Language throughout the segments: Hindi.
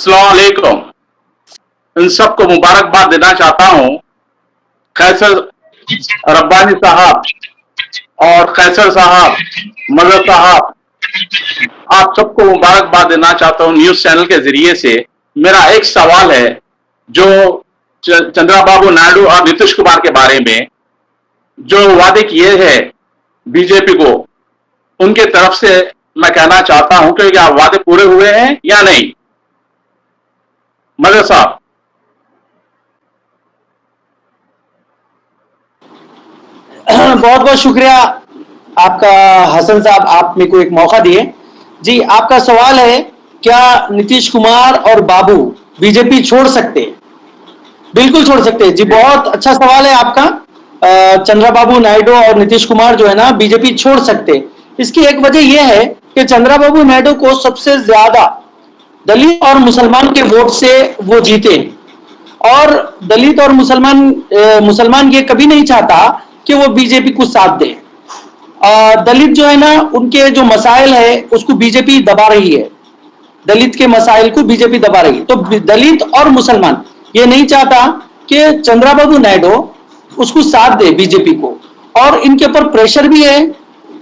अस्सलाम वालेकुम। इन सबको मुबारकबाद देना चाहता हूं। कैसर रब्बानी साहब और कैसर साहब, मदर साहब, आप सबको मुबारकबाद देना चाहता हूं न्यूज चैनल के जरिए से। मेरा एक सवाल है जो चंद्रबाबू नायडू और नीतीश कुमार के बारे में जो वादे किए हैं बीजेपी को, उनके तरफ से मैं कहना चाहता हूं कि क्या वादे पूरे हुए हैं या नहीं? मदर साहब। बहुत बहुत शुक्रिया आपका हसन साहब, आप मेरे को एक मौका दिए। जी, आपका सवाल है क्या नीतीश कुमार और बाबू बीजेपी छोड़ सकते हैं? बिल्कुल छोड़ सकते हैं जी, बहुत अच्छा सवाल है आपका। चंद्रबाबू नायडू और नीतीश कुमार जो है ना बीजेपी छोड़ सकते हैं। इसकी एक वजह यह है कि चंद्रबाबू नायडू को सबसे ज्यादा दलित और मुसलमान के वोट से वो जीते, और दलित और मुसलमान ये कभी नहीं चाहता कि वो बीजेपी को साथ दे। दलित जो है ना, उनके जो मसाइल है उसको बीजेपी दबा रही है, दलित के मसाइल को बीजेपी दबा रही है। तो दलित और मुसलमान ये नहीं चाहता कि चंद्रबाबू नायडू उसको साथ दे बीजेपी को, और इनके ऊपर प्रेशर भी है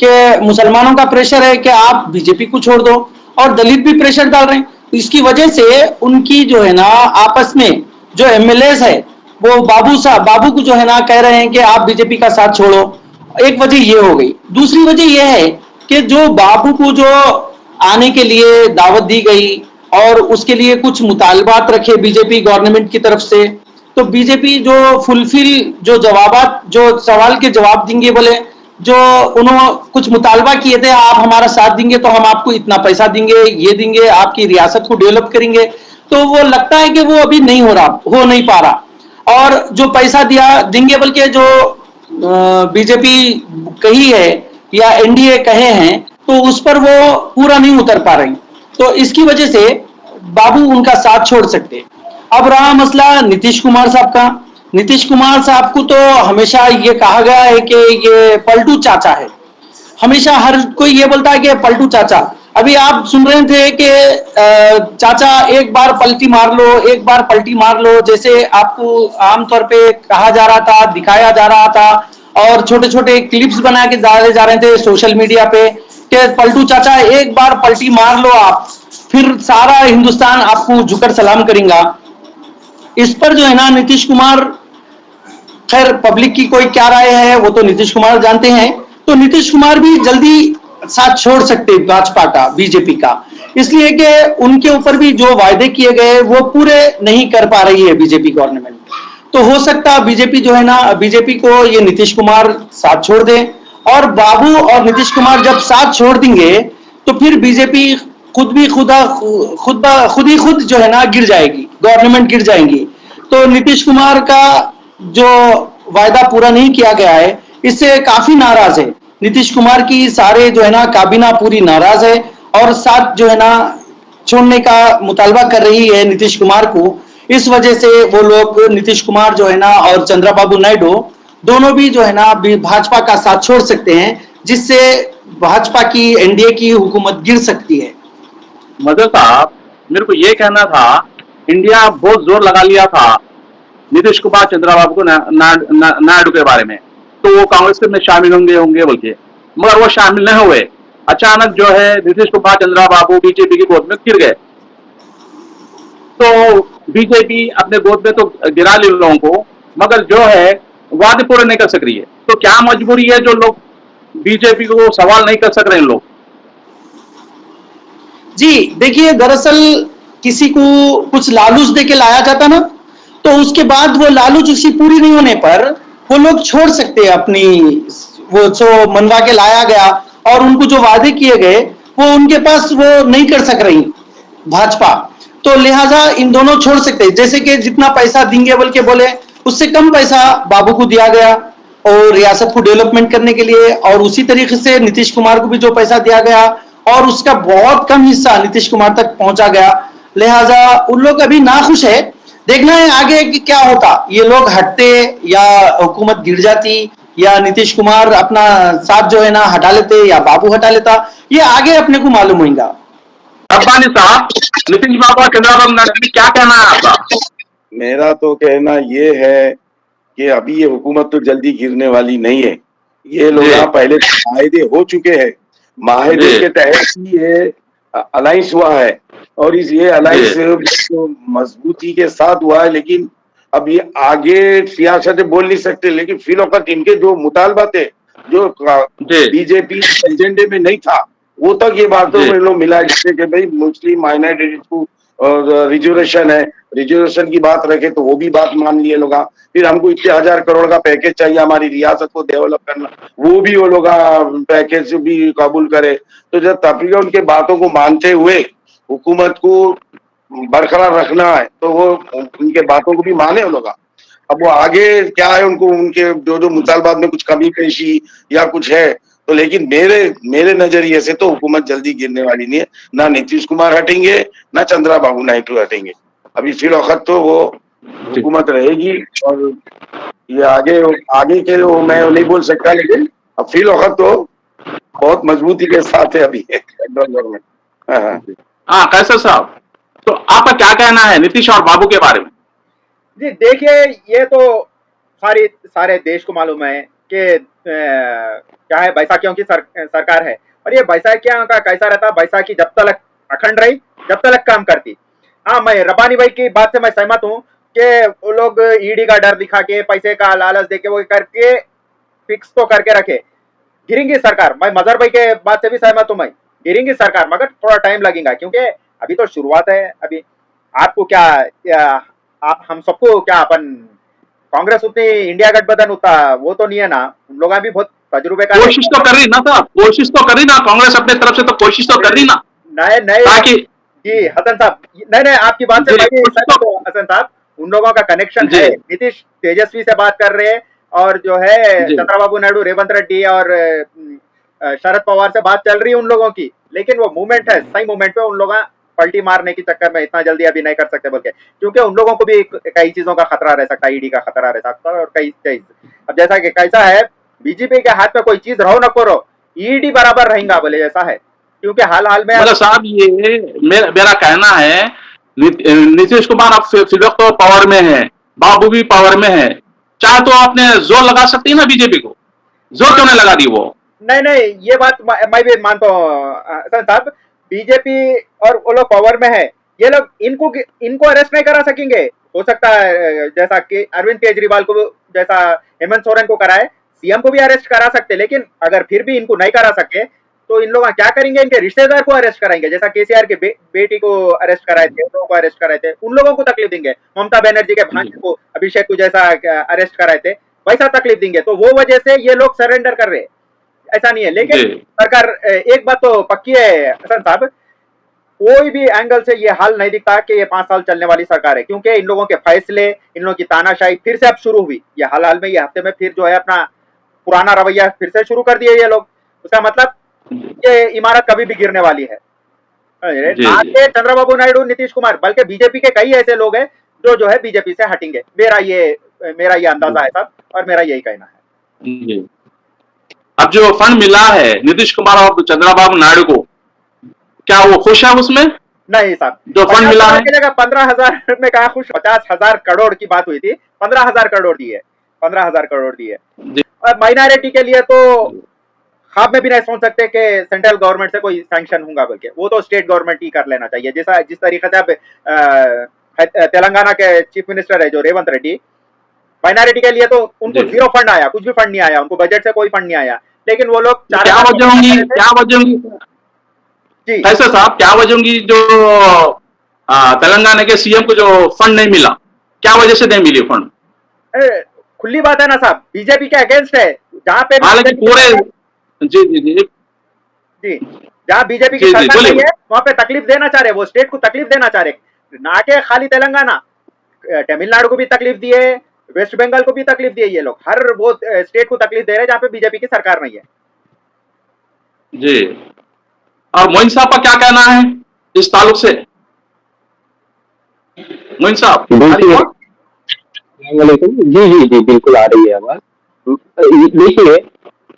कि मुसलमानों का प्रेशर है कि आप बीजेपी को छोड़ दो, और दलित भी प्रेशर डाल रहे हैं। इसकी वजह से उनकी जो है ना आपस में जो एमएलएस है वो बाबू को जो है ना कह रहे हैं कि आप बीजेपी का साथ छोड़ो। एक वजह ये हो गई। दूसरी वजह यह है कि जो बाबू को जो आने के लिए दावत दी गई और उसके लिए कुछ मुतालबात रखे बीजेपी गवर्नमेंट की तरफ से, तो बीजेपी जो फुलफिल जो जो सवाल के जवाब देंगे, बोले जो उन्होंने कुछ मुतालबा किए थे, आप हमारा साथ देंगे तो हम आपको इतना पैसा देंगे, ये देंगे, आपकी रियासत को डेवलप करेंगे, तो वो लगता है कि वो अभी नहीं हो नहीं पा रहा। और जो पैसा दिया देंगे बल्कि जो बीजेपी कही है या एनडीए कहे हैं, तो उस पर वो पूरा नहीं उतर पा रही। तो इसकी वजह से बाबू उनका साथ छोड़ सकते। अब रहा मसला नीतीश कुमार साहब का। नीतीश कुमार साहब को तो हमेशा ये कहा गया है कि ये पलटू चाचा है। हमेशा हर कोई ये बोलता है कि पलटू चाचा। अभी आप सुन रहे थे कि चाचा एक बार पलटी मार लो, एक बार पलटी मार लो, जैसे आपको आमतौर पे कहा जा रहा था, दिखाया जा रहा था, और छोटे छोटे क्लिप्स बना के डाले जा रहे थे सोशल मीडिया पे कि पलटू चाचा एक बार पलटी मार लो आप, फिर सारा हिंदुस्तान आपको झुककर सलाम करेगा। इस पर जो है ना नीतीश कुमार, खैर पब्लिक की कोई क्या राय है वो तो नीतीश कुमार जानते हैं, तो नीतीश कुमार भी जल्दी साथ छोड़ सकते भाजपा का, बीजेपी का, इसलिए कि उनके ऊपर भी जो वायदे किए गए वो पूरे नहीं कर पा रही है बीजेपी गवर्नमेंट। तो हो सकता है बीजेपी जो है ना, बीजेपी को ये नीतीश कुमार साथ छोड़ दे, और बाबू और नीतीश कुमार जब साथ छोड़ देंगे तो फिर बीजेपी खुद ही खुद जो है ना गिर जाएगी, गवर्नमेंट गिर जाएंगी। तो नीतीश कुमार का जो वायदा पूरा नहीं किया गया है, इससे काफी नाराज है नीतीश कुमार की, सारे जो है ना काबीना पूरी नाराज है और साथ जो है ना छोड़ने का मुतालबा कर रही है नीतीश कुमार को। इस वजह से वो लोग नीतीश कुमार जो है ना और चंद्रबाबू नायडू दोनों भी जो है ना भाजपा का साथ छोड़ सकते हैं, जिससे भाजपा की एनडीए की हुकूमत गिर सकती है। मदर साहब, मेरे को ये कहना था, इंडिया बहुत जोर लगा लिया था नीतीश कुमार चंद्रबाबू को नायडू के बारे में, तो वो कांग्रेस में शामिल होंगे बोल के, मगर वो शामिल नहीं हुए। अचानक जो है नीतीश कुमार चंद्रबाबू बीजेपी की गोद में गिर गए। तो बीजेपी अपने गोद में तो गिरा ली लोगों को, मगर जो है वादे पूरे नहीं कर सक रही है। तो क्या मजबूरी है जो लोग बीजेपी को सवाल नहीं कर सक रहे हैं लोग? जी देखिए, दरअसल किसी को कुछ लालूच देके लाया जाता ना, तो उसके बाद वो लालूच उसकी पूरी नहीं होने पर वो लोग छोड़ सकते हैं अपनी, वो जो मनवा के लाया गया और उनको जो वादे किए गए वो उनके पास वो नहीं कर सक रही भाजपा। तो लिहाजा इन दोनों छोड़ सकते हैं। जैसे कि जितना पैसा देंगे बोल के बोले, उससे कम पैसा बाबू को दिया गया और रियासत को डेवलपमेंट करने के लिए, और उसी तरीके से नीतीश कुमार को भी जो पैसा दिया गया और उसका बहुत कम हिस्सा नीतीश कुमार तक पहुंचा गया। लिहाजा उन लोग अभी नाखुश है। देखना है आगे कि क्या होता, ये लोग हटते या हुकूमत गिर जाती या नीतीश कुमार अपना साथ जो है ना हटा लेते या बाबू हटा लेता, ये आगे अपने को मालूम होगा। रब्बानी साहब, नीतीश बाबू और चंद्रबाबू नायडू में क्या कहना है आपका? मेरा तो कहना ये है कि अभी ये हुकूमत तो जल्दी गिरने वाली नहीं है। ये लोग जी। पहले माहिदे हो चुके हैं, माहिदे जी। के तहत ही ये अलायंस हुआ है और ये अलायंस तो मजबूती के साथ हुआ है, लेकिन अब ये आगे सियासत बोल नहीं सकते, लेकिन फिलौकत इनके जो मुतालबा थे, जो जी। बीजेपी एजेंडे में नहीं था, वो तक ये बातों जी। में लोग मिला, जैसे कि भाई मुस्लिम माइनॉरिटीज को और रिजर्वेशन है, रिजर्वेशन की बात रखे तो वो भी बात मान लिए लोग। फिर हमको इतने 1000 करोड़ का पैकेज चाहिए हमारी रियासत को डेवलप करना, वो भी वो लोग पैकेज भी कबूल करे। तो जब तफरीका उनके बातों को मानते हुए हुकूमत को बरकरार रखना है तो वो उनके बातों को भी माने वो लोग। अब वो आगे क्या है, उनको उनके जो जो मुतालबात में कुछ कमी पेशी या कुछ है तो, लेकिन मेरे नजरिए से तो हुकूमत जल्दी गिरने वाली नहीं है। ना नीतीश कुमार हटेंगे, ना चंद्रबाबू नायडू हटेंगे। अभी फिलौकत तो वो हुकूमत रहेगी और ये आगे आगे के वो मैं नहीं बोल सकता, लेकिन अब फिलौकत तो बहुत मजबूती के साथ है अभी गवर्नमेंट। हाँ कैसर साहब, तो आपका क्या कहना है नीतीश और बाबू के बारे में? जी देखिए, ये तो सारे देश को मालूम है कि क्या है, बैसाखियों की सरकार है और ये बैसाखियों का कैसा रहता, बैसाखी जब तक अखंड रही, जब तक काम करती। हाँ, मैं रब्बानी भाई की बात से मैं सहमत हूँ कि वो लोग ईडी का डर दिखा के, पैसे का लालच देके वो करके फिक्स तो करके रखे, गिरेंगी सरकार। मैं मजहर भाई के बात से भी सहमत हूँ, मैं गिरेंगी सरकार, मगर थोड़ा टाइम लगेगा क्योंकि अभी तो शुरुआत है। अभी आपको क्या हम सबको क्या, अपन कांग्रेस उतनी, इंडिया गठबंधन उतना वो तो नहीं है ना, उन लोग भी बहुत तजुर्बे का कोशिश तो कर रही ना साहब, कोशिश तो कर रही ना कांग्रेस अपने तरफ से, तो कोशिश तो कर रही ना नए ताकि। जी हसन साहब, नहीं आपकी बात से मैं भी सहमत हूं हसन साहब, उन लोगों का कनेक्शन है। नीतीश तेजस्वी से बात कर रहे हैं और जो है चंद्रबाबू नायडू, रेवंत रेड्डी और शरद पवार से बात चल रही है उन लोगों की, लेकिन वो मूवमेंट है, सही मूवमेंट पे उन लोग पलटी मारने के चक्कर में इतना जल्दी अभी नहीं कर सकते बोल के, क्योंकि उन लोगों को भी कई चीजों का खतरा रह सकता है, ईडी का खतरा रह सकता है और कई चीज। अब जैसा कि कैसा है, बीजेपी के हाथ में कोई चीज रहो न करो, ईडी बराबर रहेगा बोले जैसा है, क्योंकि हाल में मतलब साहब ये मेरा कहना है, नीतीश कुमार अब फिलहाल तो पावर में है, बाबू भी पावर में है, चाहे तो आपने जोर लगा सकती है ना बीजेपी को, जोर क्यों नहीं लगा दी वो? नहीं ये बात मैं भी मानता हूँ साहब, बीजेपी और वो लोग पावर में है, ये लोग इनको अरेस्ट नहीं करा सकेंगे। हो सकता है जैसा कि अरविंद केजरीवाल को, जैसा हेमंत सोरेन को कराए, सीएम को भी अरेस्ट करा सकते, लेकिन अगर फिर भी इनको नहीं करा सके तो इन लोग क्या करेंगे, इनके रिश्तेदार को अरेस्ट कराएंगे, जैसा केसीआर के बेटी को अरेस्ट कराए थे, उन लोगों को अरेस्ट कराए थे, उन लोगों को तकलीफ देंगे। ममता बनर्जी के भांजे को, अभिषेक को जैसा अरेस्ट कराए थे, वैसा तकलीफ देंगे। तो वो वजह से ये लोग सरेंडर कर रहे हैं, ऐसा नहीं है। लेकिन सरकार, एक बात तो पक्की है हसन साहब, कोई भी एंगल से ये हाल नहीं दिखता कि ये 5 साल चलने वाली सरकार है, क्योंकि इन लोगों के फैसले, इन लोगों की तानाशाही फिर से अब शुरू हुई। ये हाल में, ये हफ्ते में फिर जो है अपना पुराना रवैया फिर से शुरू कर दिया ये लोग। उसका मतलब ये इमारत कभी भी गिरने वाली है। ना के चंद्रबाबू नायडू, नीतीश कुमार, बल्कि बीजेपी के कई ऐसे लोग हैं जो है बीजेपी से हटेंगे। मेरा ये अंदाजा है साहब, और मेरा यही कहना है। अब जो फंड मिला है नीतीश कुमार और चंद्रबाबू नायडू को, क्या वो खुश है उसमें? नहीं साहब, जो फंड मिला है, 15,000 में कहा खुश, 50,000 करोड़ की बात हुई थी, 15,000 करोड़ दिए, 15,000 करोड़ दिए। और माइनॉरिटी के लिए तो ख्वाब में भी नहीं सोच सकते कि सेंट्रल गवर्नमेंट से कोई सैंक्शन होगा, बल्कि वो तो स्टेट गवर्नमेंट ही कर लेना चाहिए। जिस तरीके से अब तेलंगाना के चीफ मिनिस्टर है जो रेवंत रेड्डी, माइनॉरिटी के लिए तो उनको 0 फंड आया, कुछ भी फंड नहीं आया, उनको बजट से कोई फंड नहीं आया, लेकिन वो लोग क्या वजह होंगी जी ऐसा साहब, क्या वजह होंगी जो तेलंगाना के सीएम को जो फंड नहीं मिला, क्या वजह से नहीं मिली फंड? खुली बात है ना साहब, बीजेपी के अगेंस्ट है, जहाँ पे हालांकि पूरे जी जहाँ बीजेपी की सरकार नहीं है वहाँ पे तकलीफ देना चाह रहे, वो स्टेट को तकलीफ देना चाह रहे, ना के खाली तेलंगाना, तमिलनाडु को भी तकलीफ दिए, वेस्ट बंगाल को भी तकलीफ दिए, ये लोग हर वो स्टेट को तकलीफ दे रहे हैं जहाँ पे बीजेपी की सरकार नहीं है जी। और मोइन साहब का क्या कहना है इस ताल्लुक से? मोइन साहब जी बिल्कुल आ रही है आवाज। देखिए,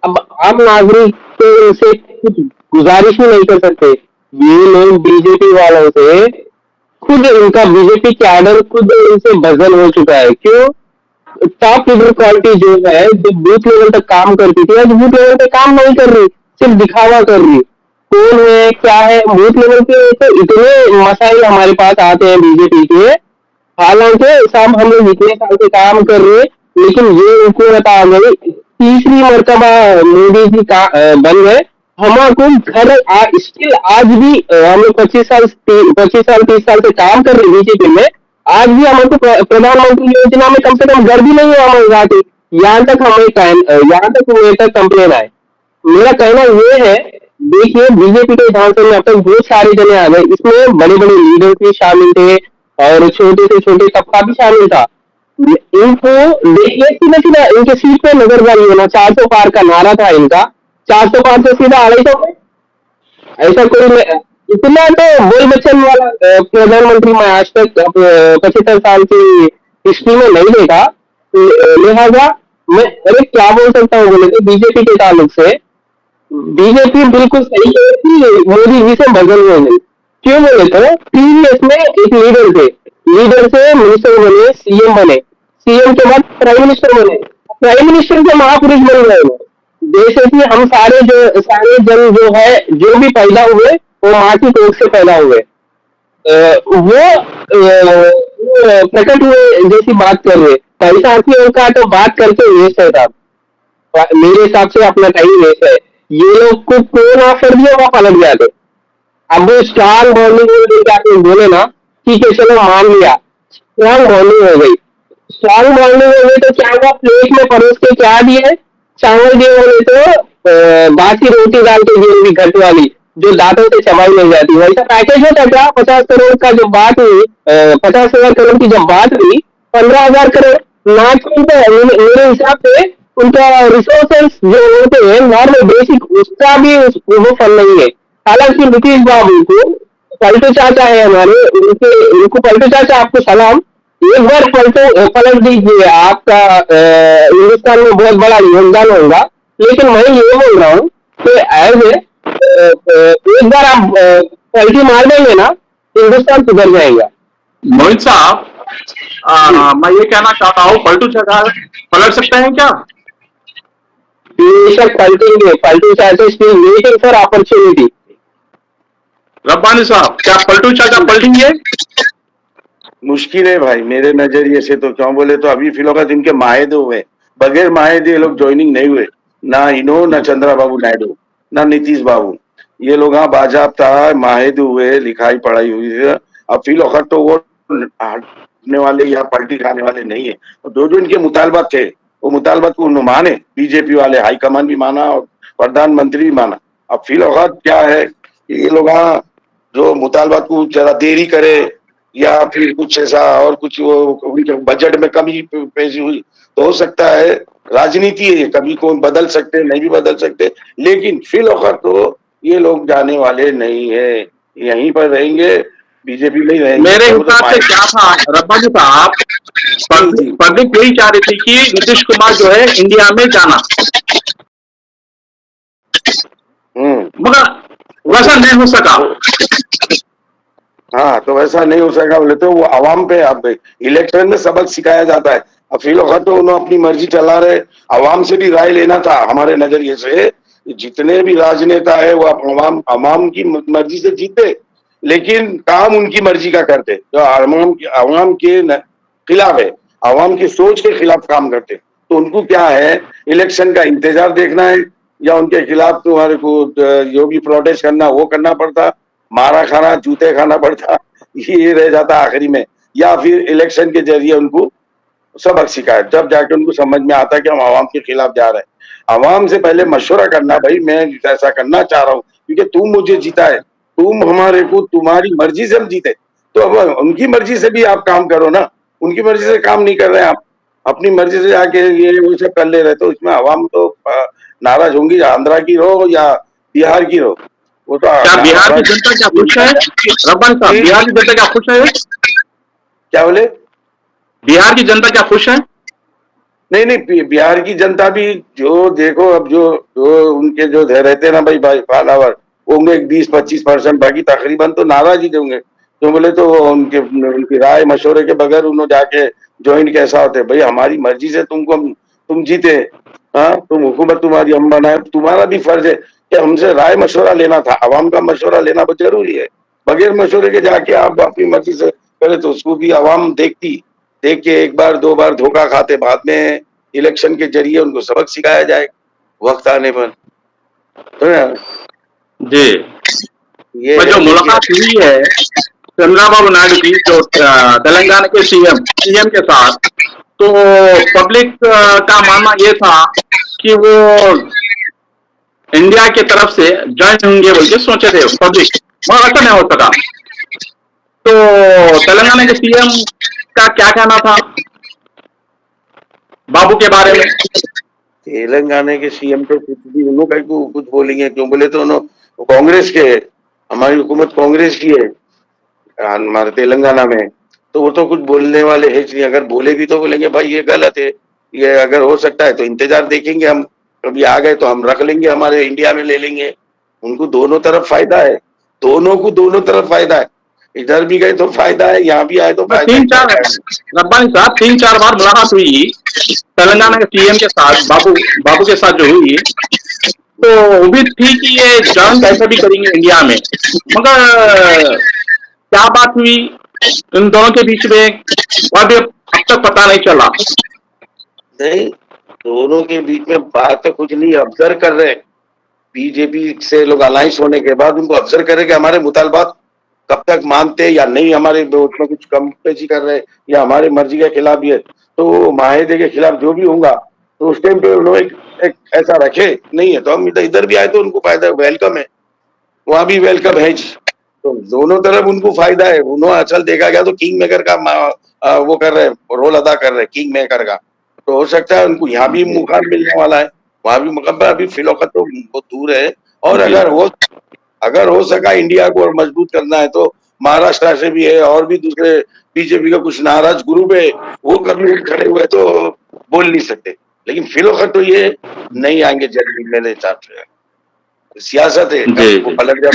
अब आम नागरिक तो इनसे कुछ गुजारिश ही नहीं कर सकते ये लोग बीजेपी वालों से खुद इनका बीजेपी कैडर खुद इनसे बदल हो चुका है। क्यों? टॉप लीडर क्वालिटी जो है, जो बूथ लेवल तक काम करती थी, आज बूथ लेवल पे काम नहीं कर रही, सिर्फ दिखावा कर रही। कौन है, क्या है, बूथ लेवल पे तो इतने मसाइल हमारे पास आते हैं बीजेपी के। हालांकि साहब हम लोग इतने साल से काम कर रहे, लेकिन ये हुकूमत आ गई, तीसरी मर्तबा मोदी जी का बन गए। हमारे घर स्टिल आज भी हम लोग 25 साल 30 साल से काम कर रहे बीजेपी में। आज भी हमको प्रधानमंत्री योजना में कम से कम घर भी नहीं है हमारे साथ। यहाँ तक मेरे तक कंप्लेन आए। मेरा कहना ये है, देखिए बीजेपी के विधानसभा में अब तक बहुत सारे जने आ गए, इसमें बड़े बड़े लीडर भी शामिल थे और छोटे से छोटे तबका भी शामिल था। इनको देखिए, सीधा सीधा इनके सीट पे नजरबाजी होना, 400 पार का नारा था इनका, 400 पार से सीधा 250। ऐसा कोई इतना तो बोल बच्चन वाला प्रधानमंत्री मैं आज तक 75 साल की हिस्ट्री में नहीं देखा। लिहाजा मैं अरे क्या बोल सकता हूँ बोले तो बीजेपी के ताल्लुक से, बीजेपी बिल्कुल सही है कि मोदी जी से बदल गई। क्यों बोले तो प्रीवियस में एक लीडर थे, लीडर से मिनिस्टर बने, सीएम बने, सीएम के बाद प्राइम मिनिस्टर बने, प्राइम मिनिस्टर के महापुरुष बन गए वो। जैसे कि हम सारे जन जो है, जो भी पैदा हुए वो माँ की कोख से पैदा हुए, वो प्रकट हुए जैसी बात कर रहे। पैसा आती उनका तो बात करके वेस्ट है साहब, मेरे हिसाब से अपना टाइम वेस्ट है। ये लोग को कौन ऑफर दिया वो पलट जाते। अब वो स्ट्रांग बॉन्डिंग जाके बोले ना, ठीक है चलो मान लिया, स्ट्रांग बॉन्डिंग हो गई, स्ट्रांग बॉन्डिंग हो गई तो क्या हुआ, प्लेट में परोस के क्या दिए, चावल दिए बोले तो बासी रोटी डाल के दिए भी घट वाली, जो दांतों से चबाई नहीं जाती। वैसा पैकेज होता क्या, 50 करोड़ का जब बात हुई, 50,000 करोड़ की जब बात हुई, 15,000 करोड़ नाच मेरे हिसाब से उनका रिसोर्सेस जो होते हैं नॉर्मल बेसिक, उसका भी वो फल नहीं है। हालांकि नीतीश बाबू को पलटू चाचा है हमारे, उनको पलटू चाचा आपको सलाम, एक बार पलट दीजिए, आपका हिंदुस्तान में बहुत बड़ा योगदान होगा। लेकिन मैं ये बोल रहा हूँ कि एज एक बार आप पलटी मार देंगे ना, हिंदुस्तान सुधर जाएगा। मोहित साहब, मैं ये कहना चाहता हूँ, पलटू चाचा पलट सकते हैं क्या? बेशक पलटेंगे, पलटू चाचा still waiting for opportunity. Rabbani साहब, क्या पलटू चाचा पलटेंगे? मुश्किल है भाई, मेरे नजरिए से तो। क्यों बोले तो अभी फिलहाल इनके माहेदे हुए, बगैर माहेदे ये लोग ज्वाइनिंग नहीं हुए, ना इनो, ना चंद्रबाबू नायडू, ना नीतीश बाबू। ये लोग हाँ बाजाबता माहेदे हुए, लिखाई पढ़ाई हुई है। अब फिलहाल तो वो हटने वाले या पलटी खाने वाले नहीं है। जो इनके मुतालबात थे, वो मुतालबात को उन्होंने माने, बीजेपी वाले हाईकमान भी माना और प्रधानमंत्री भी माना। अब फिलहाल क्या है, ये लोग हाँ जो मुतालबात को जरा देरी करे या फिर कुछ ऐसा और कुछ, वो उनके बजट में कमी पेशी हुई तो हो सकता है, राजनीति है, कभी कौन बदल सकते, नहीं भी बदल सकते। लेकिन फिलहाल तो ये लोग जाने वाले नहीं है, यहीं पर रहेंगे, बीजेपी में ही रहेंगे। मेरे हिसाब से क्या था रब्बानी साहब, पब्लिक यही चाह रही थी कि नीतीश कुमार जो है इंडिया में जाना, मगर वैसा नहीं हो सका। हाँ, तो वैसा नहीं हो सका बोले तो वो आवाम पे, अब इलेक्शन में सबक सिखाया जाता है। अब फिलहाल तो उन्होंने अपनी मर्जी चला रहे, आवाम से भी राय लेना था हमारे नजरिए से। जितने भी राजनेता है वो आवाम की मर्जी से जीते, लेकिन काम उनकी मर्जी का करते, जो आवाम के खिलाफ है, आवाम की सोच के खिलाफ काम करते। तो उनको क्या है, इलेक्शन का इंतजार देखना है, या उनके खिलाफ तुम्हारे को जो भी प्रोटेस्ट करना वो करना पड़ता, मारा खाना, जूते खाना पड़ता, ये रह जाता आखिरी में। या फिर इलेक्शन के जरिए उनको सबक सिखाए, जब जाके उनको समझ में आता है कि हम आवाम के खिलाफ जा रहे हैं। आवाम से पहले मशवरा करना, भाई मैं ऐसा करना चाह रहा हूँ क्योंकि तुम मुझे जीता है, तुम हमारे को, तुम्हारी मर्जी से हम जीते, तो अब उनकी मर्जी से भी आप काम करो ना। उनकी मर्जी से काम नहीं कर रहे हैं आप, अपनी मर्जी से जाके ये वो सब कर ले रहे, तो इसमें आवाम तो नाराज होंगी, आंध्रा की रहो या बिहार की रहो। वो तो क्या बिहार की जनता क्या खुश है रब्बानी साहब? बिहार की जनता क्या खुश है? क्या बोले? बिहार की जनता क्या खुश है? नहीं, बिहार की जनता भी जो देखो, अब जो उनके जो रहते हैं ना भाई फॉलोवर, होंगे 20-25%, बाकी तकरीबन तो नाराज ही होंगे। तो बोले तो उनकी राय मशवरे के बगैर उन्होंने जाके ज्वाइन कैसा होते? भाई हमारी मर्जी से तुम जीते, हाँ, तुम हुकूमत तुम्हारी हम बनाए, तुम्हारा भी फर्ज है कि हमसे राय मशवरा लेना था। अवाम का मशवरा लेना बहुत जरूरी है। बगैर मशवरे के जाके आप अपनी मर्जी से करे तो उसको भी अवाम देख के एक बार 2 बार धोखा खाते, बाद में इलेक्शन के जरिए उनको सबक सिखाया जाए वक्त आने पर। तो यार जी, ये जो है मुलाकात हुई है चंद्रबाबु नायडू की जो तेलंगाना के सीएम के साथ, तो पब्लिक का मानना ये था कि वो इंडिया की तरफ से ज्वाइन होंगे बोल के सोचे थे पब्लिक, मगर ऐसा नहीं हो सका। तो तेलंगाना के सीएम का क्या कहना था बाबू के बारे में? तेलंगाना के सीएम तो कुछ भी उन्होंने कुछ बोलेंगे, क्यों बोले तो उन्होंने कांग्रेस के, हमारी हुकूमत कांग्रेस की है हमारे तेलंगाना में, तो वो तो कुछ बोलने वाले है नहीं। अगर बोले भी तो बोलेंगे भाई ये गलत है, ये अगर हो सकता है तो इंतजार देखेंगे हम, कभी आ गए तो हम रख लेंगे, हमारे इंडिया में ले लेंगे। उनको दोनों तरफ फायदा है, दोनों को दोनों तरफ फायदा है। इधर भी गए तो फायदा है, यहाँ भी आए तो फायदा है। रब्बानी साहब 3-4 बार मुलाकात हुई तेलंगाना के सीएम के साथ, बाबू के साथ जो हुई, तो उम्मीद थी कि ये ज्वाइन कैसे भी करेंगे इंडिया में, मगर क्या बात हुई इन दोनों के बीच में वह भी अब तक पता नहीं चला। नहीं, दोनों के बीच में बात तो कुछ नहीं, ऑब्जर्व कर रहे हैं। बीजेपी से लोग अलायंस होने के बाद उनको ऑब्जर्व कर रहे कि हमारे मुतालबात कब तक मानते या नहीं, हमारे उसमें कुछ कम पेशी कर रहे या हमारे मर्जी के खिलाफ भी है। तो माहिदे के खिलाफ जो भी होगा तो उस टाइम पे उन्होंने एक ऐसा रखे नहीं है, तो हम इधर भी आए तो उनको फायदा, वेलकम है, वहां भी वेलकम है। तो दोनों तरफ उनको फायदा है। उन्होंने असल देखा गया तो किंग मेकर का वो कर रहे, रोल अदा कर रहे किंग मेकर का। तो हो सकता है उनको यहाँ भी मौका मिलने वाला है, वहां भी मौका, अभी फिलौकत तो बहुत दूर है। और अगर हो सका इंडिया को और मजबूत करना है तो महाराष्ट्र से भी है और भी दूसरे बीजेपी का कुछ नाराज ग्रुप है, वो कभी खड़े हुए तो बोल नहीं सकते। लेकिन फिलौकत तो ये नहीं आएंगे जल्दी, मेरे हिसाब से। सियासत है, वो पलट जाए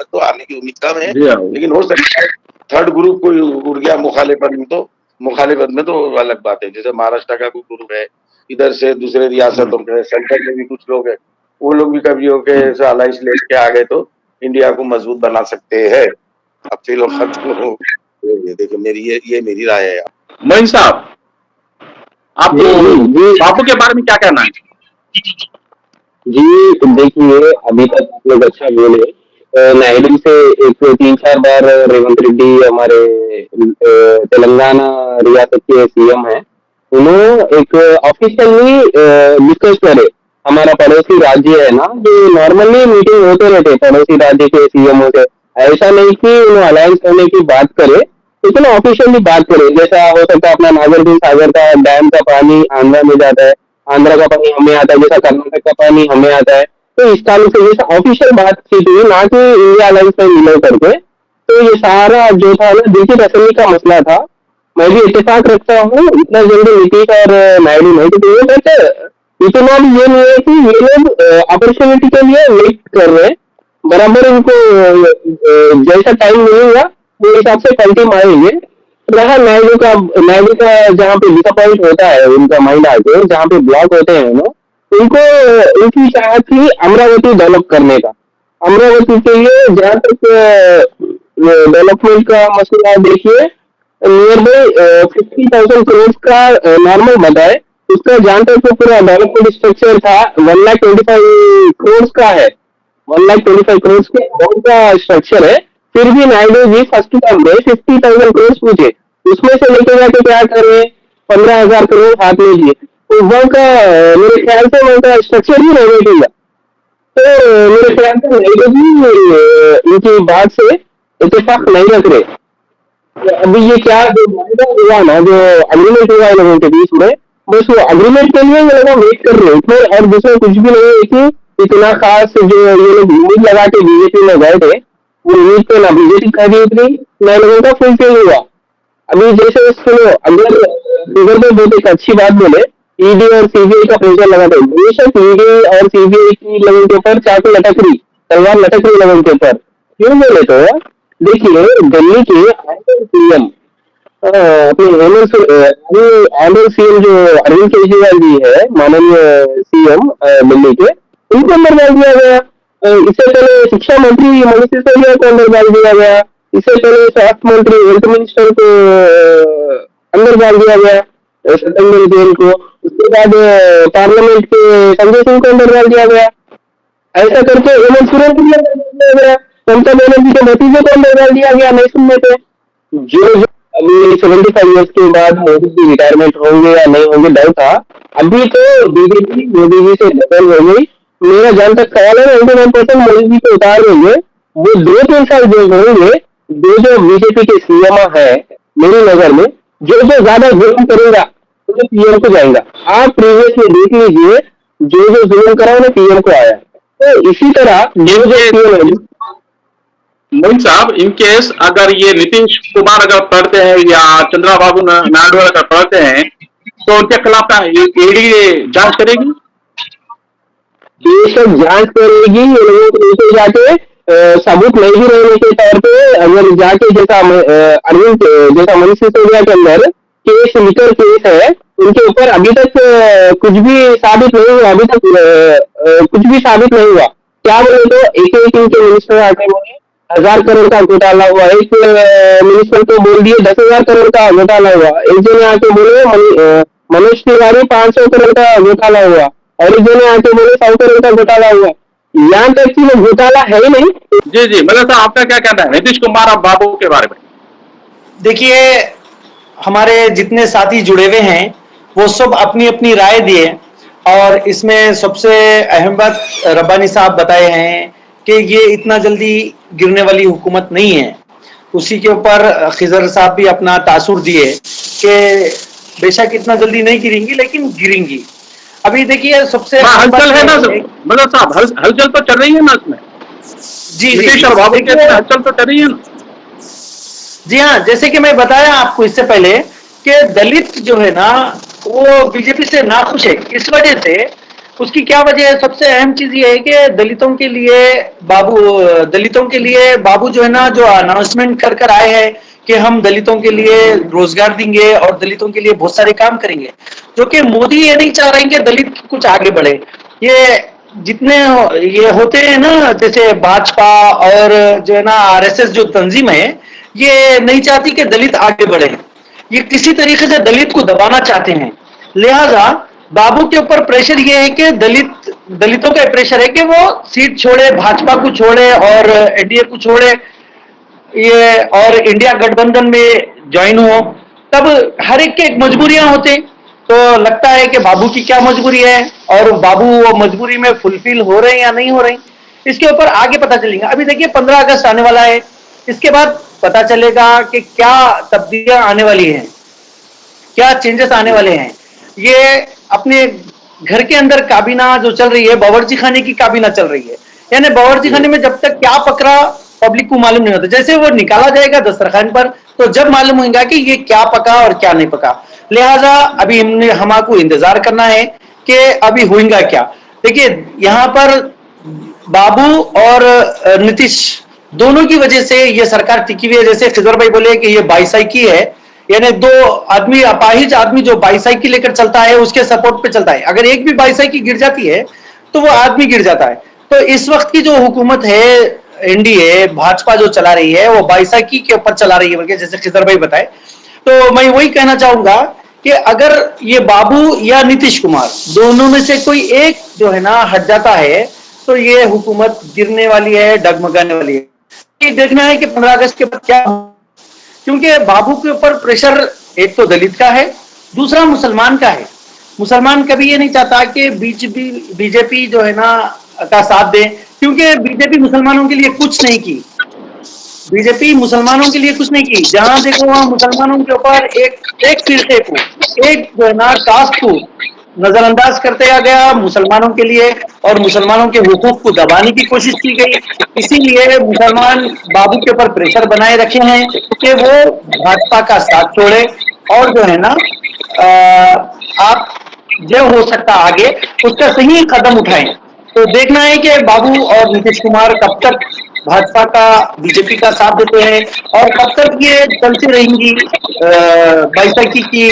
तो आने की उम्मीद कम है, लेकिन हो सकता है थर्ड ग्रुप कोई उड़ गया मुखालिफत में तो अलग बात है। जैसे महाराष्ट्र का कोई ग्रुप है, इधर से दूसरे रियासतों के, सेंटर में भी कुछ लोग है, वो लोग भी कभी होके अलायंस लेके आ गए तो इंडिया को मजबूत बना सकते हैं। अब फिलौकत ये देखो, ये मेरी राय है। मोइन साहब, आप बापू के बारे में क्या कहना है? जी देखिए, अभी तक आप लोग अच्छा बोले। नायडू से एक 3-4 बार रेवंत रेड्डी हमारे तेलंगाना रियासत के सीएम हैं, उन्होंने एक ऑफिशियली डिस्कस करे। हमारा पड़ोसी राज्य है ना, जो नॉर्मली मीटिंग होते रहते पड़ोसी राज्य के सीएमओ से, ऐसा नहीं कि उन्हें अलायंस करने की बात करे, लेकिन ऑफिशियली बात करे। जैसा हो सकता है अपना नागार्जुन सागर का डैम का पानी आंध्रा में जाता है, आंध्रा का पानी हमें आता है, जैसा कर्नाटक का पानी हमें आता है। तो इस कारण से जैसे ऑफिशियल बातचीत हुई, ना कि इंडिया अलायंस में मिलो करके। तो ये सारा जो था ना, दिल की तसल्ली का मसला था। मैं भी इत्तेफाक रखता हूँ, इतना जल्दी नीतीश और नायडू नहीं तो कहते, इतना भी ये नहीं है कि ये लोग अपॉर्चुनिटी के लिए वेट कर रहे हैं। बराबर इनको जैसा टाइम मिलेगा वो हिसाब से कंटी मारेंगे। रहा नायडू का जहाँ पे डिसअपॉइंट होता है उनका माइंड आके, जहाँ पे ब्लॉक होते हैं ना, उनको उनकी चाहत थी अमरावती डेवलप करने का। अमरावती के लिए जहाँ तक डेवलपमेंट का मसला देखिए, नियर बाई 50,000 करोड़ का नॉर्मल बताए, उसका जहाँ तक तो पूरा डेवलपमेंट स्ट्रक्चर था 1,25,000 करोड़ का है, 1,25,000 करोड़ के अमाउंट का स्ट्रक्चर है। फिर भी नायडू जी फर्स्ट टर्म में 50,000 करोड़ पूछे, उसमें से लेके जाके क्या करे 15,000 करोड़ हाथ में दिए। तो वहाँ का मेरे ख्याल से वहाँ का स्ट्रक्चर ही नेगेटिव है। तो मेरे ख्याल से नायडू जी इनकी बात से इत्तेफाक नहीं रख रहे। तो अभी ये क्या जो हुआ ना, जो अग्रीमेंट हुआ है लोगों के बीच में, बस वो अग्रीमेंट के लिए ये लोग वेट कर रहे हैं, और दूसरा कुछ भी नहीं है कि इतना खास जो ये लोग उम्मीद लगा के बीजेपी में गए थे, वो उम्मीद पे ना बीजेपी खड़ी उतरी, ना लोगों का फुलफिल हुआ। अभी जैसे सुनो, अगर में बहुत एक अच्छी बात बोले, ईडी और सीबीआई का प्रेशर लगा था, बेशक ईडी और सीबीआई की लोगों के ऊपर चाकू लटक रही, तलवार लटक रही है उनके ऊपर। क्यों बोले तो देखिए, दिल्ली के सीएम अपने ऑनर सीएम जो अरविंद केजरीवाल जी है, माननीय सीएम दिल्ली के, उनको अंदर डाल दिया गया। इससे पहले शिक्षा मंत्री मनीष सिसोदिया को अंदर डाल दिया गया। इससे पहले स्वास्थ्य मंत्री हेल्थ मिनिस्टर को अंदर डाल दिया गया, सत्येंद्र जैन को। उसके बाद पार्लियामेंट के संजय सिंह को अंदर डाल दिया गया। ऐसा करके हेमंत सोरेन को भी अंदर डाल दिया गया। ममता बनर्जी के भतीजे को अंदर डाल दिया गया, नहीं सुनने पे। जो अभी 75 ईयर्स के बाद मोदी जी रिटायरमेंट होंगे या नहीं होंगे डाउट था। अभी तो बीजेपी मोदी जी से बदल हो गई। मेरा जहां तक ख्याल है 99% मोदी जी को उतार देंगे। वो 2-3 साल जो होंगे, जो बीजेपी के सीएम है मेरी नजर में, जो ज्यादा जुल्म करेगा तो पीएम को जाएगा। आप प्रीवियस में देख लीजिए, जो जुल्म करा उन्हें पीएम को आया। तो इसी तरह जो पीएम मोइन साहब, इन केस अगर ये नीतीश कुमार अगर पढ़ते हैं या चंद्रबाबू नायडू अगर पढ़ते हैं तो उनके खिलाफ ईडी जांच करेगी? बेशक जांच करेगी। ये लोगों को नीचे जाके सबूत नहीं भी रहने के तौर पे अगर जाके जैसा अरविंद जैसा मनीष सिसोदिया के अंदर केस लिकर केस है, उनके ऊपर अभी तक कुछ भी साबित नहीं हुआ। अभी तक कुछ भी साबित नहीं हुआ। क्या बोले तो एक इनके मिनिस्टर आके बोले 1000 करोड़ का घोटाला हुआ, एक मिनिस्टर को बोल दिए 10,000 करोड़ का घोटाला हुआ, एक जने आके बोले मनोज तिवारी 500 करोड़ का घोटाला हुआ, और एक जने आके बोले 100 करोड़ का घोटाला हुआ। यहाँ तक कि वो घोटाला है ही नहीं। जी जी, मतलब साहब आपका क्या कहना है नीतीश कुमार और बाबू के बारे में? देखिए, हमारे जितने साथी जुड़े हुए हैं वो सब अपनी अपनी राय दिए, और इसमें सबसे अहम बात रब्बानी साहब बताए हैं कि ये इतना जल्दी गिरने वाली हुकूमत नहीं है। उसी के ऊपर खिजर साहब भी अपना तासुर दिए कि बेशक इतना जल्दी नहीं गिरेंगी, लेकिन गिरेंगी। अभी देखिए, सबसे हलचल है ना मतलब साहब, हलचल तो चल रही है ना इसमें। जी नीतीश और बाबू के हलचल तो चल रही है ना। जी हाँ, जैसे कि मैं बताया आपको इससे पहले कि दलित जो है ना वो बीजेपी से नाखुश है। इस वजह से उसकी क्या वजह है? सबसे अहम चीज ये है कि दलितों के लिए बाबू जो है ना, जो अनाउंसमेंट कर कर आए हैं कि हम दलितों के लिए रोजगार देंगे और दलितों के लिए बहुत सारे काम करेंगे, जो कि मोदी ये नहीं चाह रहे हैं कि दलित कुछ आगे बढ़े। ये जितने ये होते हैं ना, जैसे भाजपा और जो है ना आरएसएस जो तंजीम है, ये नहीं चाहती कि दलित आगे बढ़े। ये किसी तरीके से दलित को दबाना चाहते हैं। लिहाजा बाबू के ऊपर प्रेशर ये है कि दलितों का प्रेशर है कि वो सीट छोड़े, भाजपा को छोड़े और एनडीए को छोड़े, ये और इंडिया गठबंधन में ज्वाइन हो। तब हर एक के एक मजबूरियां होते, तो लगता है कि बाबू की क्या मजबूरी है और बाबू वो मजबूरी में फुलफिल हो रहे हैं या नहीं हो रहे, इसके ऊपर आगे पता चलेगा। अभी देखिए 15 अगस्त आने वाला है, इसके बाद पता चलेगा कि क्या तब्दीलियां आने वाली हैं, क्या चेंजेस आने वाले हैं। ये अपने घर के अंदर काबीना जो चल रही है, बावर्ची खाने की काबीना चल रही है, यानी बावर्ची खाने में जब तक क्या पकड़ा पब्लिक को मालूम नहीं होता। जैसे वो निकाला जाएगा दस्तरखान पर, तो जब मालूम होगा कि ये क्या पका और क्या नहीं पका। लिहाजा अभी हमको इंतजार करना है कि अभी होगा क्या। देखिए, यहाँ पर बाबू और नीतीश दोनों की वजह से ये सरकार टिकी हुई है। जैसे खिजर भाई बोले कि ये बाईसाइकी है, यानी दो आदमी, अपाहिज आदमी जो बाईसाइकिल लेकर चलता है उसके सपोर्ट पे चलता है। अगर एक भी बाईसाइकिल गिर जाती है तो वो आदमी गिर जाता है। तो इस वक्त की जो हुकूमत है, एनडीए भाजपा जो चला रही है, वो बाईसाइकिल के ऊपर चला रही है, बल्कि जैसे खिजर भाई बताए। तो मैं वही कहना चाहूंगा कि अगर ये बाबू या नीतीश कुमार दोनों में से कोई एक जो है ना हट जाता है तो ये हुकूमत गिरने वाली है, डगमगाने वाली है। ये देखना है कि 15 अगस्त के बाद क्या, क्योंकि बाबू के ऊपर प्रेशर एक तो दलित का है, दूसरा मुसलमान का है। मुसलमान कभी ये नहीं चाहता कि बीजेपी जो है ना का साथ दे, क्योंकि बीजेपी मुसलमानों के लिए कुछ नहीं की। बीजेपी मुसलमानों के लिए कुछ नहीं की। जहां देखो वहां मुसलमानों के ऊपर एक फिरके को, एक जो है ना कास्ट को नजरअंदाज करते गया मुसलमानों के लिए, और मुसलमानों के हुकूक को दबाने की कोशिश की गई। इसीलिए मुसलमान बाबू के ऊपर प्रेशर बनाए रखे हैं कि वो भाजपा का साथ छोड़े और जो है ना आप जो हो सकता आगे उसका सही कदम उठाएं। तो देखना है कि बाबू और नीतीश कुमार कब तक भाजपा का बीजेपी का साथ देते हैं और कब तक ये चलती रहेंगी बैसाखी की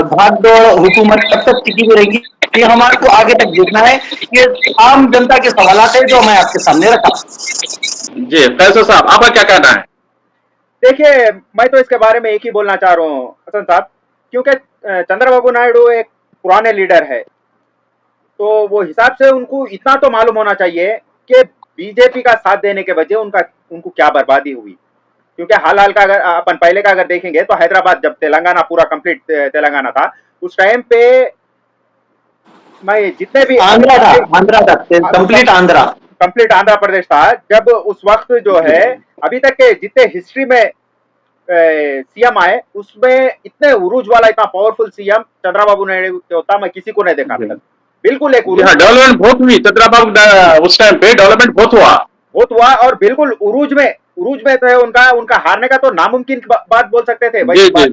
भाग दौड़ हुकूमत कब तक टिकी हुई रहेगी, ये हमारे को आगे तक देखना है। ये आम जनता के सवालात है जो मैं आपके सामने रखा। जी फैसल साहब, आपका क्या कहना है? देखिए, मैं तो इसके बारे में एक ही बोलना चाह रहा हूँ हसन साहब, क्योंकि चंद्रबाबू नायडू एक पुराने लीडर है, तो वो हिसाब से उनको इतना तो मालूम होना चाहिए कि बीजेपी का साथ देने के वजह उनको क्या बर्बादी हुई। क्योंकि हाल का अगर अपन पहले का अगर देखेंगे तो हैदराबाद जब तेलंगाना पूरा कंप्लीट तेलंगाना था, उस टाइम पे मैं जितने भी आंध्रा था कंप्लीट आंध्र प्रदेश था, जब उस वक्त जो है अभी तक के जितने हिस्ट्री में सीएम आए उसमें इतने उरूज वाला इतना पावरफुल सीएम चंद्रबाबू नायडू के होता मैं किसी को नहीं देखा अभी तक। बिल्कुल एक डेवलपमेंट बहुत हुई चंद्रबाबू, उस टाइम पे डेवलपमेंट बहुत हुआ और बिल्कुल उरूज में तो है उनका हारने का तो नामुमकिन बात बोल सकते थे वही बात,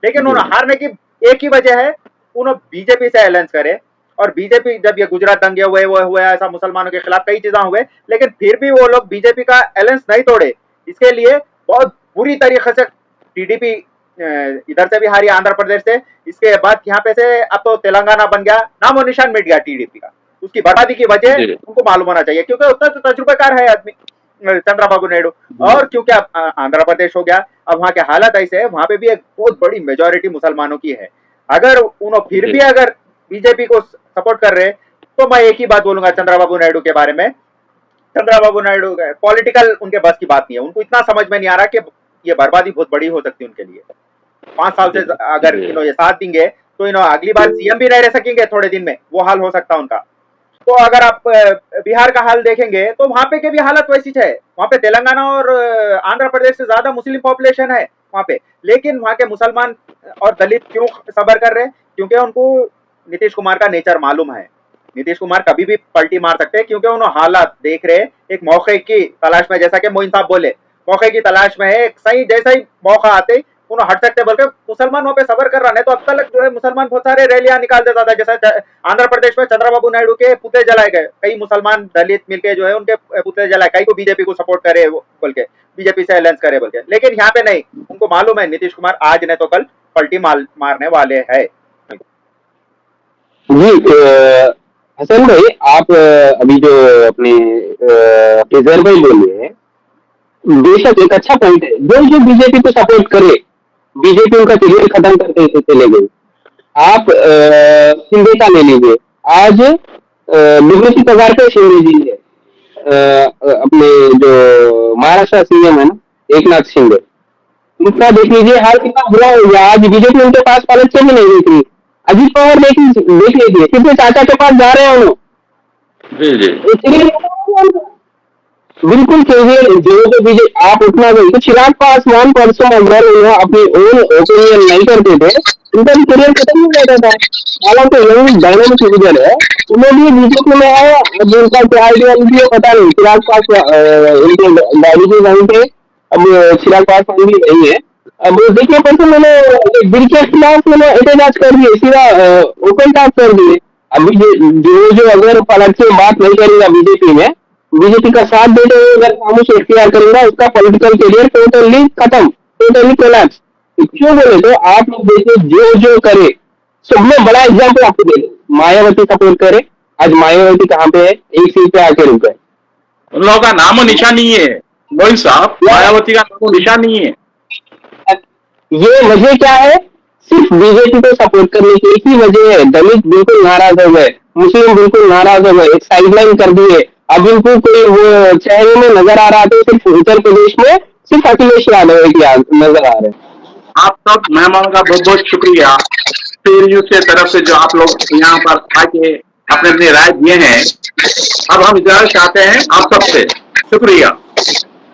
लेकिन उन्होंने हारने की एक ही वजह है, उन्होंने बीजेपी से अलायंस करे। और बीजेपी जब ये गुजरात दंगे हुए वो हुए, ऐसा मुसलमानों के खिलाफ कई चीजें हुए, लेकिन फिर भी वो लोग बीजेपी का अलायंस नहीं तोड़े। इसके लिए बहुत बुरी तरीके से टीडीपी इधर से भी हारी आंध्र प्रदेश से, इसके बाद यहाँ पे से अब तो तेलंगाना बन गया, नामो निशान मिट गया टीडीपी का। उसकी बर्बादी की वजह उनको मालूम होना चाहिए, क्योंकि उतना तो तजुर्बेकार है आदमी चंद्रबाबू नायडू। और क्योंकि अब आंध्र प्रदेश हो गया, अब वहाँ के हालत ऐसे है, वहां पे भी एक बहुत बड़ी मेजोरिटी मुसलमानों की है। अगर उन्होंने फिर भी अगर बीजेपी को सपोर्ट कर रहे तो मैं एक ही बात बोलूंगा चंद्रबाबू नायडू के बारे में, चंद्रबाबू नायडू पॉलिटिकल उनके बस की बात नहीं है। उनको इतना समझ में नहीं आ रहा कि ये बर्बादी बहुत बड़ी हो सकती है उनके लिए। 5 साल से अगर इन्होंने साथ देंगे तो इन्होंने अगली बार सीएम भी नहीं रह सकेंगे, थोड़े दिन में वो हाल हो सकता है उनका। तो अगर आप बिहार का हाल देखेंगे तो वहां पे के भी हालत वैसी है। वहां पे तेलंगाना और आंध्र प्रदेश से ज्यादा मुस्लिम पॉपुलेशन है वहां पे, लेकिन वहां के मुसलमान और दलित क्यों सबर कर रहे हैं? क्योंकि उनको नीतीश कुमार का नेचर मालूम है। नीतीश कुमार कभी भी पलटी मार सकते हैं, क्योंकि उन्होंने हालात देख रहे, एक मौके की तलाश में, जैसा कि मोइन साहब बोले, मौके की तलाश में है। एक सही जैसा ही मौका आते उन्होंने हट सकते बोल के मुसलमान वहां पे सबर कर रहा है। तो अब तक जो है मुसलमान बहुत सारे रैलियां निकाल देता था, जैसा आंध्र प्रदेश में चंद्रबाबू नायडू के पुतले जलाए गए, कई मुसलमान दलित मिलके जो है उनके पुतले जलाए, कई को बीजेपी को सपोर्ट करे बोल के, बीजेपी से अलायंस करे बोल के। लेकिन यहाँ पे नहीं, उनको मालूम है नीतीश कुमार आज नहीं तो कल पलटी मारने वाले है। जी हसन भाई, आप अभी जो अपने केजरीवाल भाई बोले, बेशक एक अच्छा पॉइंट है। जो बीजेपी को सपोर्ट करे, बीजेपी उनका करियर खत्म करके चले गए। आप शिंदे का ले लीजिए, आज बीजेपी पगार पे शिंदे जी है, अपने जो महाराष्ट्र सीएम है ना एकनाथ शिंदे, उनका देख लीजिए हाल कितना बुरा हो गया। आज बीजेपी उनके पास पालक से भी नहीं देख रही। अजीत पवार देख लीजिए कितने चाचा के पास जा रहे हैं उन्होंने। बिल्कुल केजरीवाल जो बीजेपी आप उतना तो चिराग पासवान परसों अगर उन्हें अपनी ओन ओपिनियन नहीं करते थे, उनका भी करियर खत्म हो जाता था। हालांकि यंग डायनामिक लीडर है, उन्हें भी बीजेपी में आया, अब उनका क्या आइडियोलॉजी है पता नहीं। चिराग पासवान उनके गाड़ी के वहीं पे अब चिराग पासवान भी नहीं है। अब देखिए परसों मैंने बिल के खिलाफ मैंने एहतजाज कर दिए, सीधा ओपन टॉक कर दिए। अभी जो अगर पलट से बात नहीं करेगा बीजेपी में, बीजेपी का साथ देते हुए अगर खामोश इख्तियार करेगा, उसका पॉलिटिकल करियर टोटली खत्म, टोटली कोलैप्स। क्यों बोले तो आप लोग देखिए जो करे, सबसे बड़ा एग्जाम्पल आपको दे, मायावती सपोर्ट करे, आज मायावती कहाँ पे है? एक सीट पे आके रुक गए। उन लोगों का नामो निशान नहीं है मोइन साहब, मायावती का नामो निशान नहीं है। ये वजह क्या है? सिर्फ बीजेपी को सपोर्ट करने की एक ही वजह है। दलित बिल्कुल नाराज हो गए, मुस्लिम बिल्कुल नाराज हो गए, एक साइडलाइन कर दिए। अब इनको कोई वो चेहरे में नजर आ रहा था, सिर्फ उत्तर प्रदेश में सिर्फ अखिलेश यादव नजर आ रहे हैं। आप सब मेहमानों का बहुत बहुत शुक्रिया न्यूज़ के तरफ से जो आप लोग यहाँ पर आके अपने अपनी राय दिए हैं। अब हम इजाजत चाहते हैं आप सबसे, शुक्रिया।